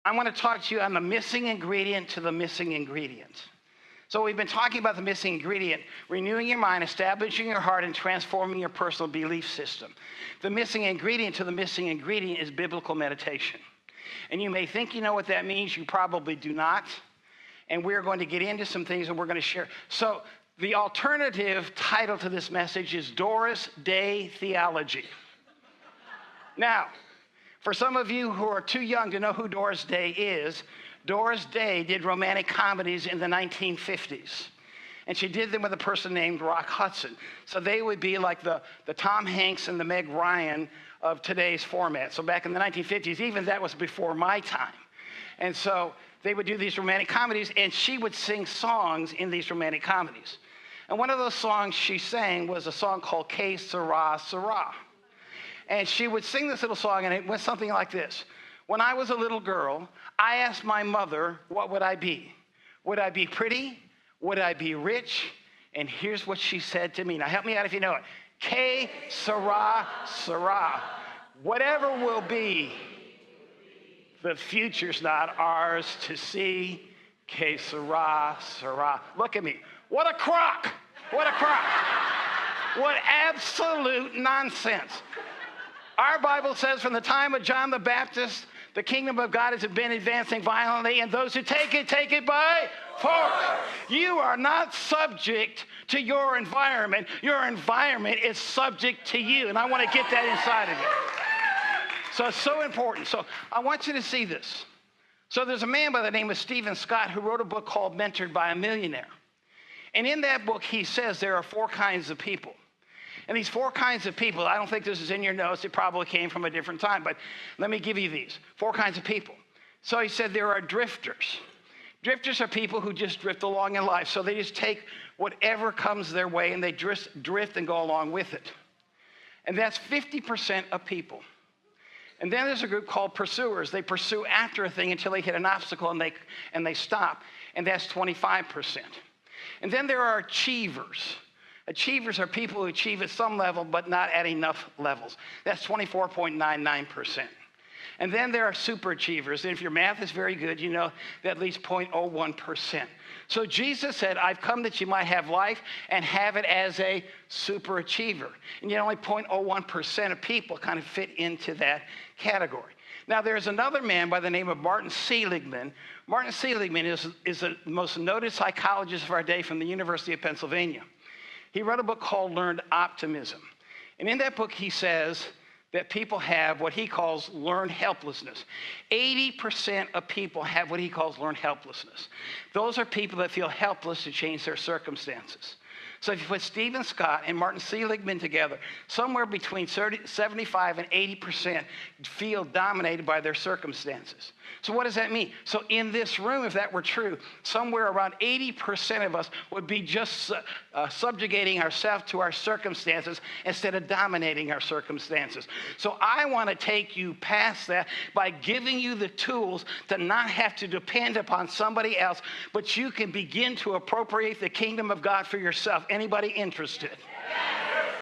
I want to talk to you on the missing ingredient to the missing ingredient. So we've been talking about the missing ingredient, renewing your mind, establishing your heart, and transforming your personal belief system. The missing ingredient to the missing ingredient is biblical meditation. And you may think you know what that means. You probably do not. And we're going to get into some things and we're going to share. So the alternative title to this message is Doris Day Theology. Now, for some of you who are too young to know who Doris Day is, Doris Day did romantic comedies in the 1950s. And she did them with a person named Rock Hudson. So they would be like the Tom Hanks and the Meg Ryan of today's format. So back in the 1950s, even that was before my time. And so they would do these romantic comedies, and she would sing songs in these romantic comedies. And one of those songs she sang was a song called Que Sera, Sera. And she would sing this little song, and it went something like this. When I was a little girl, I asked my mother, what would I be? Would I be pretty? Would I be rich? And here's what she said to me. Now, help me out if you know it. Que sera, sera. Whatever will be, the future's not ours to see. Que sera, sera. Look at me. What a crock. What a crock. What absolute nonsense. Our Bible says from the time of John the Baptist, the kingdom of God has been advancing violently, and those who take it by force. You are not subject to your environment. Your environment is subject to you, and I want to get that inside of you. So it's so important. So I want you to see this. So there's a man by the name of Stephen Scott who wrote a book called Mentored by a Millionaire. And in that book, he says there are 4 kinds of people. And these 4 kinds of people, I don't think this is in your notes. It probably came from a different time. But let me give you these 4 kinds of people. So he said there are drifters. Drifters are people who just drift along in life. So they just take whatever comes their way and they drift and go along with it. And that's 50% of people. And then there's a group called pursuers. They pursue after a thing until they hit an obstacle and they stop. And that's 25%. And then there are achievers. Achievers are people who achieve at some level, but not at enough levels. That's 24.99%. And then there are super achievers. And if your math is very good, you know that at least 0.01%. So Jesus said, I've come that you might have life and have it as a super achiever. And yet only 0.01% of people kind of fit into that category. Now, there's another man by the name of Martin Seligman. Martin Seligman is the most noted psychologist of our day from the University of Pennsylvania. He wrote a book called Learned Optimism. And in that book, he says that people have what he calls learned helplessness. 80% of people have what he calls learned helplessness. Those are people that feel helpless to change their circumstances. So if you put Stephen Scott and Martin Seligman together, somewhere between 75 and 80% feel dominated by their circumstances. So what does that mean? So in this room, if that were true, somewhere around 80% of us would be just subjugating ourselves to our circumstances instead of dominating our circumstances. So I want to take you past that by giving you the tools to not have to depend upon somebody else, but you can begin to appropriate the kingdom of God for yourself. Anybody interested?